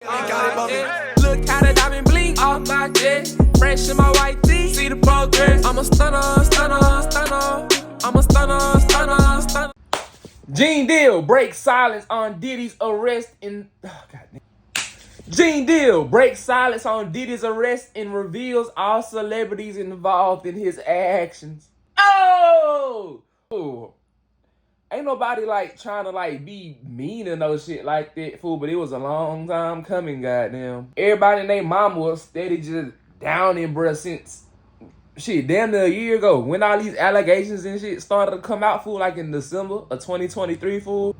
Look how the diamond blink off my jet. Fresh in my white tee. See the progress. I'm a stunner, stunner, stunner. I'm a stunner, stunner, stunner. Gene Deal breaks silence on Diddy's arrest in. Oh, God. Gene Deal breaks silence on Diddy's arrest and reveals all celebrities involved in his actions. Oh! Ain't nobody like trying to like be mean or no shit like that, fool, but it was a long time coming, goddamn. Everybody and their mama was steady just downing, bruh, since shit, damn near a year ago. When all these allegations and shit started to come out, fool, like in December of 2023, fool.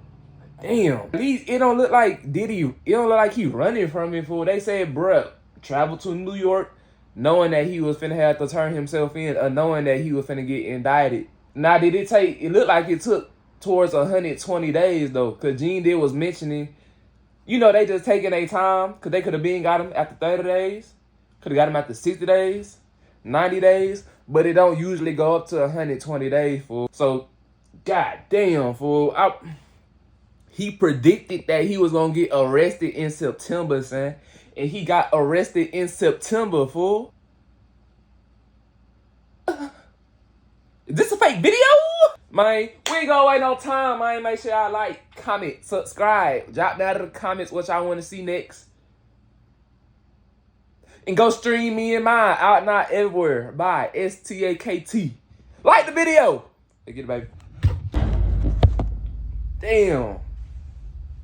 Damn. It don't look like Diddy, it don't look like he running from it, fool. They said, bruh, traveled to New York knowing that he was finna have to turn himself in, or knowing that he was finna get indicted. Now, did it take, it looked like it took towards 120 days, though, because Gene Deal was mentioning, you know, they just taking their time, because they could have been got him after 30 days, could have got him after 60 days, 90 days, but it don't usually go up to 120 days, fool. So, goddamn, fool. He predicted that he was going to get arrested in September, son, and he got arrested in September, fool. Is this a fake video? Man, we ain't gonna wait no time, man. Make sure y'all like, comment, subscribe. Drop down in the comments what y'all want to see next. And go stream me and mine, Out Not Everywhere, by STAKT. Like the video. Hey, get it, baby. Damn.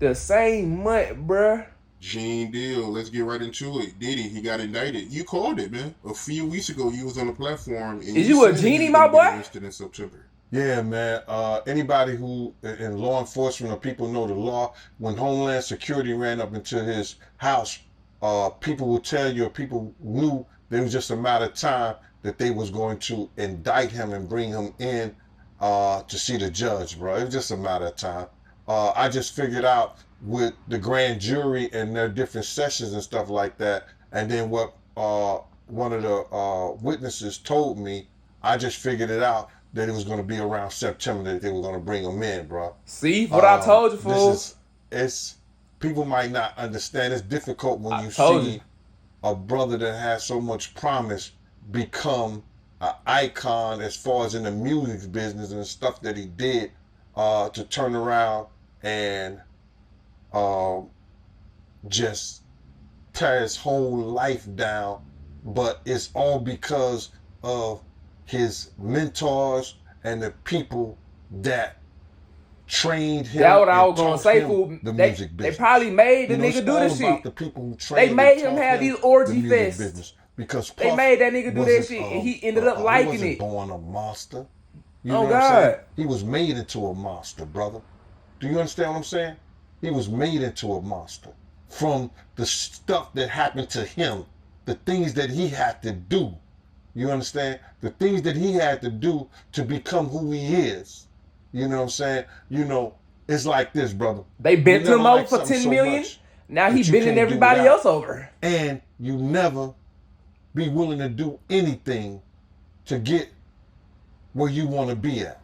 The same month, bruh. Gene Deal, let's get right into it. Diddy, he got indicted. You called it, man. A few weeks ago, you was on the platform. And Is you a genie, my boy? Arrested in September. Yeah, man. Anybody who in law enforcement or people know the law, when Homeland Security ran up into his house, people will tell you, or people knew that it was just a matter of time that they was going to indict him and bring him in to see the judge, bro. It was just a matter of time. I just figured out with the grand jury and their different sessions and stuff like that, and then what one of the witnesses told me, I just figured it out that it was going to be around September that they were going to bring him in, bro. See what I told you, fool. It's people might not understand. It's difficult when you see a brother that has so much promise become an icon as far as in the music business and stuff that he did, to turn around and just tear his whole life down. But it's all because of his mentors and the people that trained him. That's what I was gonna say, fool. They probably made the nigga do this shit. The people who trained they made him have these orgy fests. Because they made that nigga do that shit, and he ended up liking it. He wasn't born a monster. You know what I'm saying? He was made into a monster, brother. Do you understand what I'm saying? He was made into a monster from the stuff that happened to him, the things that he had to do. You understand? The things that he had to do to become who he is. You know what I'm saying? You know, it's like this, brother. They bent him over for 10 million. Now he bending everybody else over. And you never be willing to do anything to get where you want to be at.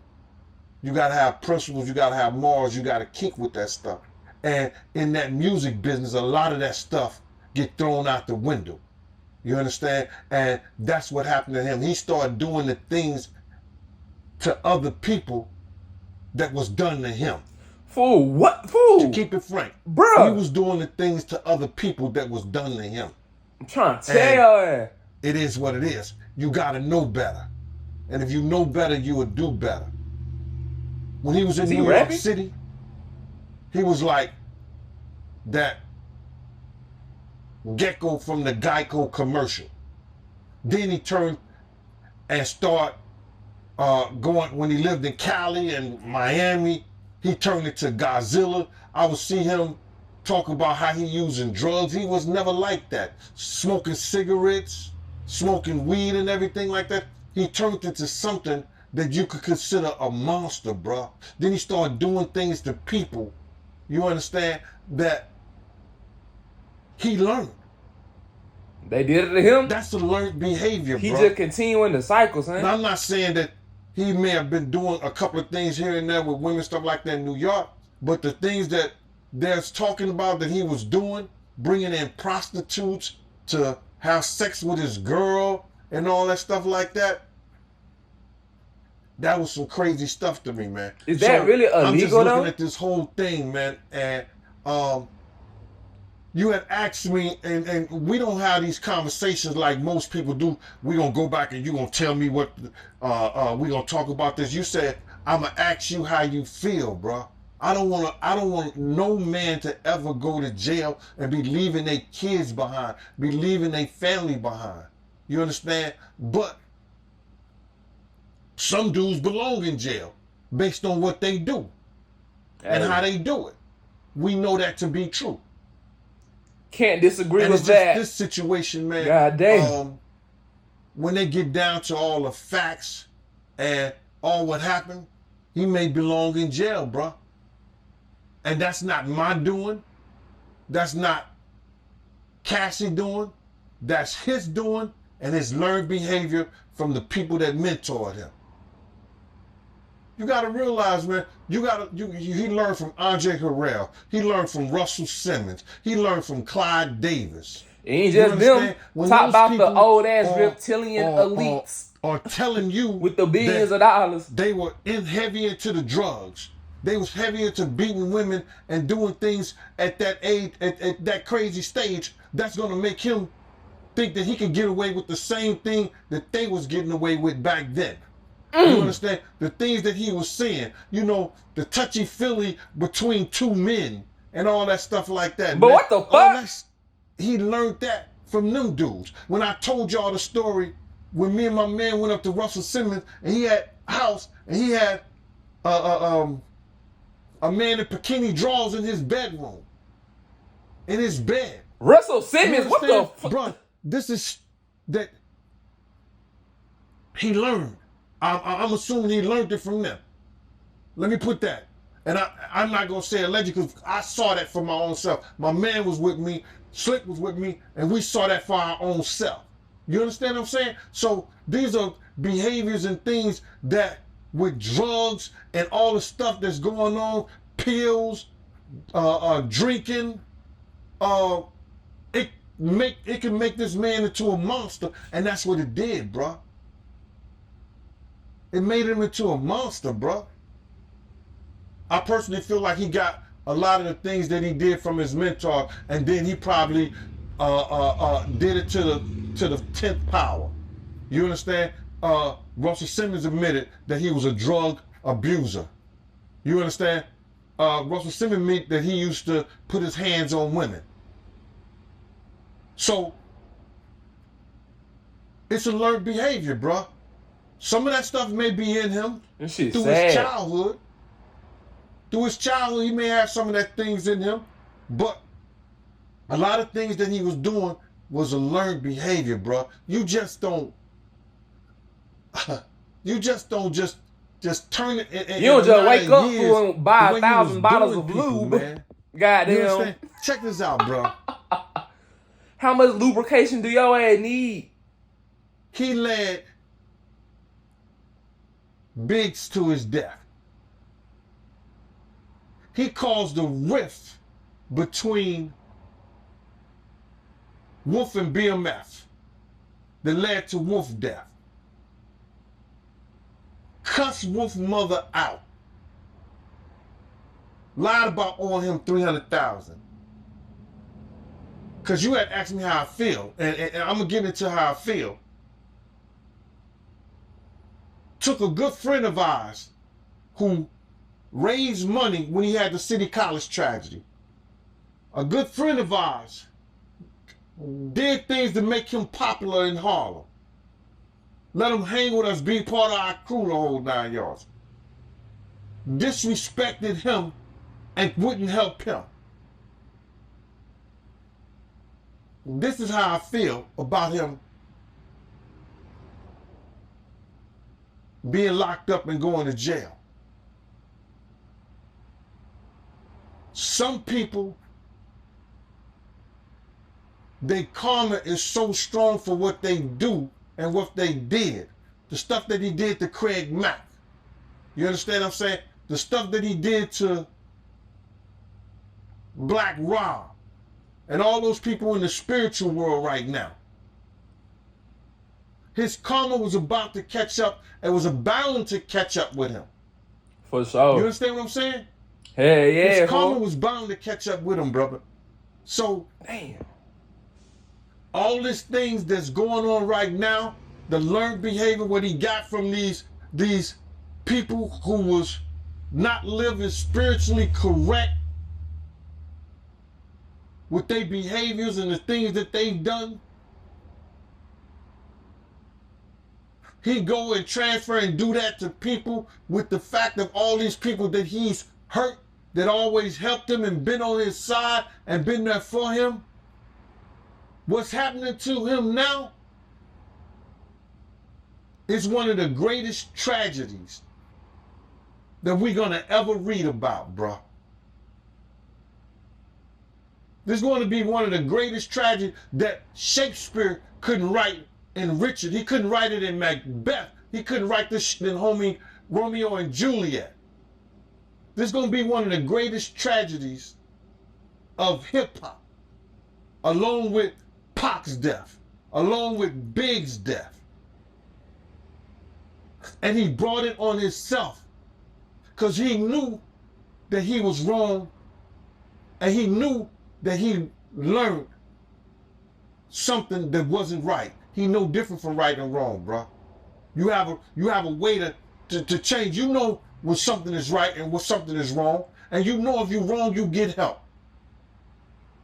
You got to have principles. You got to have morals. You got to kick with that stuff. And in that music business, a lot of that stuff get thrown out the window. You understand? And that's what happened to him. He started doing the things to other people that was done to him. Fool, what? Fool. To keep it frank. Bro. He was doing the things to other people that was done to him. I'm trying to tell you. It is what it is. You got to know better. And if you know better, you would do better. When he was in New York City, he was like that Gecko from the Geico commercial. Then he turned and started going, when he lived in Cali and Miami, he turned into Godzilla. I would see him talk about how he using drugs. He was never like that. Smoking cigarettes, smoking weed and everything like that. He turned into something that you could consider a monster, bro. Then he started doing things to people, you understand, that he learned. They did it to him? That's a learned behavior, bro. He just continuing the cycle, son. Now, I'm not saying that he may have been doing a couple of things here and there with women, stuff like that in New York, but the things that they're talking about that he was doing, bringing in prostitutes to have sex with his girl and all that stuff like that. That was some crazy stuff to me, man. Is that really illegal, I'm just looking though? at this whole thing, man, and you had asked me, and we don't have these conversations like most people do. We gonna go back and you gonna tell me what we gonna talk about this. You said I'm gonna ask you how you feel, bro. I don't want no man to ever go to jail and be leaving their kids behind, be leaving their family behind. You understand? But some dudes belong in jail based on what they do and how they do it. We know that to be true. Can't disagree and with it's just that. This situation, man. God damn. When they get down to all the facts and all what happened, he may belong in jail, bro. And that's not my doing. That's not Cassie doing. That's his doing and his learned behavior from the people that mentored him. You got to realize, man, he learned from Andre Harrell. He learned from Russell Simmons. He learned from Clyde Davis. It ain't just them. Talk about the old ass reptilian elites. Or telling you with the billions of dollars. They were heavy into the drugs. They was heavy into beating women and doing things at that age, at that crazy stage. That's gonna make him think that he can get away with the same thing that they was getting away with back then. You understand? The things that he was saying, you know, the touchy-feely between two men and all that stuff like that. But man. what the fuck? He learned that from them dudes. When I told y'all the story, when me and my man went up to Russell Simmons and he had a house and he had a man in bikini drawers in his bedroom. In his bed. Russell Simmons, what the fuck? Bro, this is that he learned. I'm assuming he learned it from them. Let me put that. And I'm not going to say alleged because I saw that for my own self. My man was with me, Slick was with me, and we saw that for our own self. You understand what I'm saying? So these are behaviors and things that with drugs and all the stuff that's going on, pills, drinking, it can make this man into a monster, and that's what it did, bro. It made him into a monster, bro. I personally feel like he got a lot of the things that he did from his mentor, and then he probably did it to the 10th power. You understand? Russell Simmons admitted that he was a drug abuser. You understand? Russell Simmons admitted that he used to put his hands on women. So it's a learned behavior, bro. Some of that stuff may be in him through his childhood. Through his childhood, he may have some of that things in him, but a lot of things that he was doing was a learned behavior, bro. You just don't just turn it. You don't just wake up and buy 1,000 bottles of lube. Man. Goddamn. Check this out, bro. How much lubrication do your ass need? He led Biggs to his death. He caused a rift between Wolf and BMF that led to Wolf death. Cussed Wolf mother out. Lied about owing him $300,000. Because you had asked me how I feel, and I'm going to get into how I feel. Took a good friend of ours who raised money when he had the City College tragedy. A good friend of ours did things to make him popular in Harlem. Let him hang with us, be part of our crew the whole 9 yards. Disrespected him and wouldn't help him. This is how I feel about him being locked up and going to jail. Some people, their karma is so strong for what they do and what they did. The stuff that he did to Craig Mack. You understand what I'm saying? The stuff that he did to Black Rob and all those people in the spiritual world right now. His karma was about to catch up. It was bound to catch up with him. For sure. You understand what I'm saying? Hell yeah. His karma was bound to catch up with him, brother. So, damn. All these things that's going on right now, the learned behavior, what he got from these people who was not living spiritually correct with their behaviors and the things that they've done. He go and transfer and do that to people with the fact of all these people that he's hurt, that always helped him and been on his side and been there for him. What's happening to him now is one of the greatest tragedies that we're gonna ever read about, bro. This is going to be one of the greatest tragedies that Shakespeare couldn't write in Richard. He couldn't write it in Macbeth. He couldn't write this shit in homie Romeo and Juliet. This is going to be one of the greatest tragedies of hip hop, along with Pac's death, along with Big's death. And he brought it on himself because he knew that he was wrong, and he knew that he learned something that wasn't right. He know different from right and wrong, bro. You have a way to change. You know when something is right and when something is wrong, and you know if you're wrong, you get help.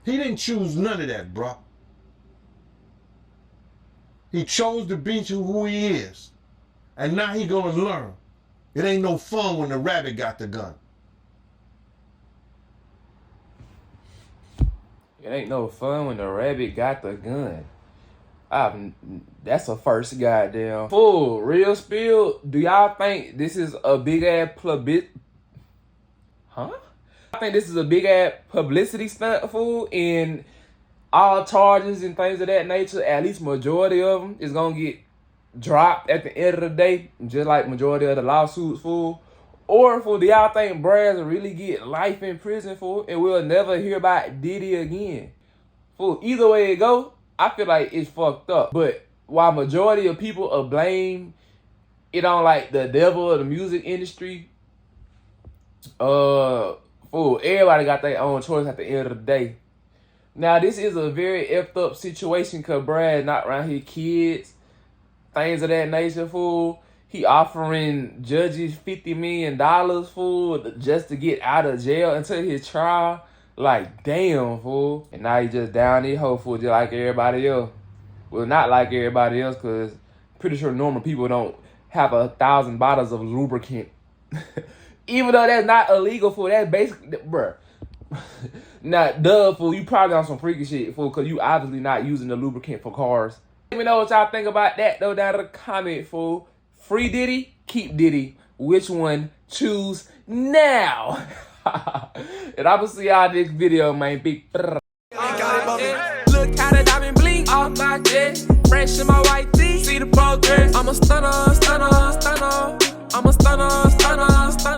He didn't choose none of that, bro. He chose to be who he is, and now he gonna learn. It ain't no fun when the rabbit got the gun. It ain't no fun when the rabbit got the gun. That's a first goddamn. Full real spill. Do y'all think this is a big ass I think this is a big ass publicity stunt, fool, and all charges and things of that nature, at least majority of them, is gonna get dropped at the end of the day, just like majority of the lawsuits, fool. Or, fool, do y'all think Braz will really get life in prison, fool, and we'll never hear about Diddy again? Fool, either way it go, I feel like it's fucked up. But while majority of people are blame it on like the devil of the music industry, fool, everybody got their own choice at the end of the day. Now, this is a very effed up situation because Brad not around his kids, things of that nature, fool. He offering judges $50 million, fool, just to get out of jail until his trial. Like, damn, fool. And now he just down his hoe, fool, just like everybody else. Well, not like everybody else, because pretty sure normal people don't have 1,000 bottles of lubricant. Even though that's not illegal, fool, that's basically, bruh. Now, duh, fool, you probably on some freaky shit, fool, because you obviously not using the lubricant for cars. Let me know what y'all think about that, though, down in the comment, fool. Free Diddy, keep Diddy. Which one? Choose now. And I will see y'all next video, man. Big. Look how the diamond blink off my chest. Fresh in my white tee. See the progress. I'm a stunner, stunner, stunner. I'm a stunner, stunner, stunner.